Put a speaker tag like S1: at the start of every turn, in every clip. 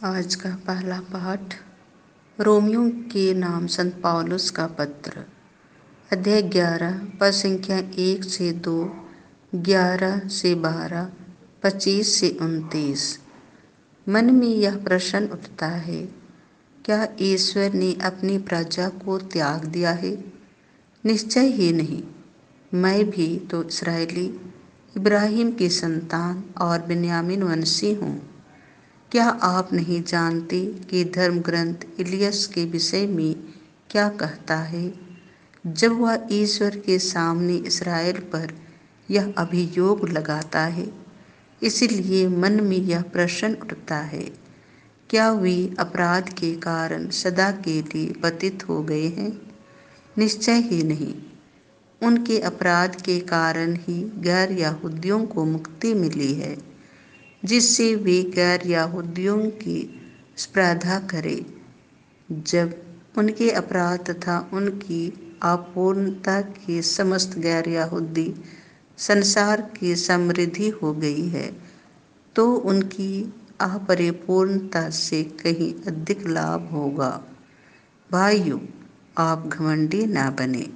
S1: आज का पहला पाठ रोमियो के नाम संत पौलुस का पत्र, अध्याय 11, पद संख्या 1 से 2, 11 से 12, 25 से 29। मन में यह प्रश्न उठता है, क्या ईश्वर ने अपनी प्रजा को त्याग दिया है? निश्चय ही नहीं। मैं भी तो इस्राएली, इब्राहिम की संतान और बिन्यामीन वंशी हूँ। क्या आप नहीं जानते कि धर्म ग्रंथ इलियस के विषय में क्या कहता है, जब वह ईश्वर के सामने इस्राएल पर यह अभियोग लगाता है? इसलिए मन में यह प्रश्न उठता है, क्या वे अपराध के कारण सदा के लिए पतित हो गए हैं? निश्चय ही नहीं। उनके अपराध के कारण ही गैर यहूदियों को मुक्ति मिली है, जिससे वे गैर यहूदियों की स्पर्धा करें। जब उनके अपराध तथा उनकी अपूर्णता के समस्त गैर यहूदी संसार की समृद्धि हो गई है, तो उनकी अपरिपूर्णता से कहीं अधिक लाभ होगा। भाइयों, आप घमंडी ना बने।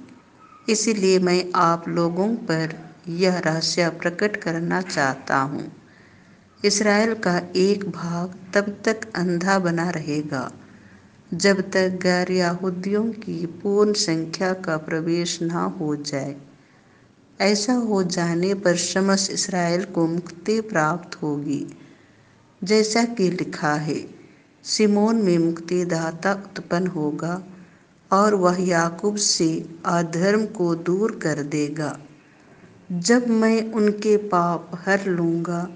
S1: इसलिए मैं आप लोगों पर यह रहस्य प्रकट करना चाहता हूँ। इस्राएल का एक भाग तब तक अंधा बना रहेगा जब तक गैर यहूदियों की पूर्ण संख्या का प्रवेश न हो जाए। ऐसा हो जाने पर समस्त इस्राएल को मुक्ति प्राप्त होगी, जैसा कि लिखा है, सिमोन में मुक्तिदाता उत्पन्न होगा और वह याकूब से अधर्म को दूर कर देगा। जब मैं उनके पाप हर लूँगा,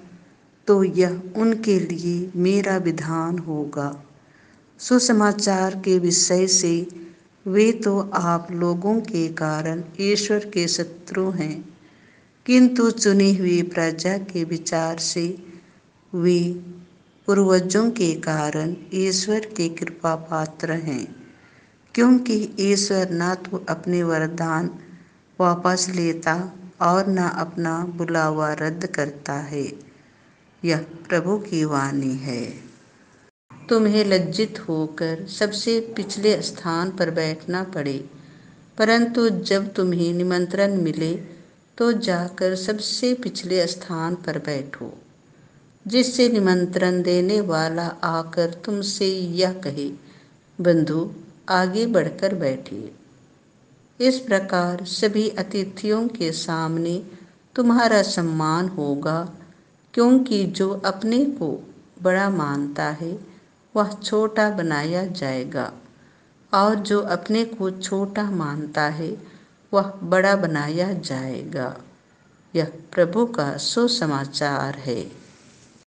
S1: तो यह उनके लिए मेरा विधान होगा। सुसमाचार के विषय से वे तो आप लोगों के कारण ईश्वर के शत्रु हैं, किंतु चुनी हुई प्रजा के विचार से वे पूर्वजों के कारण ईश्वर के कृपा पात्र हैं, क्योंकि ईश्वर न तो अपने वरदान वापस लेता और न अपना बुलावा रद्द करता है। यह प्रभु की वाणी है। तुम्हें लज्जित होकर सबसे पिछले स्थान पर बैठना पड़े, परंतु जब तुम्हें निमंत्रण मिले तो जाकर सबसे पिछले स्थान पर बैठो, जिससे निमंत्रण देने वाला आकर तुमसे यह कहे, बंधु आगे बढ़कर बैठिए। इस प्रकार सभी अतिथियों के सामने तुम्हारा सम्मान होगा, क्योंकि जो अपने को बड़ा मानता है वह छोटा बनाया जाएगा, और जो अपने को छोटा मानता है वह बड़ा बनाया जाएगा। यह प्रभु का सुसमाचार है।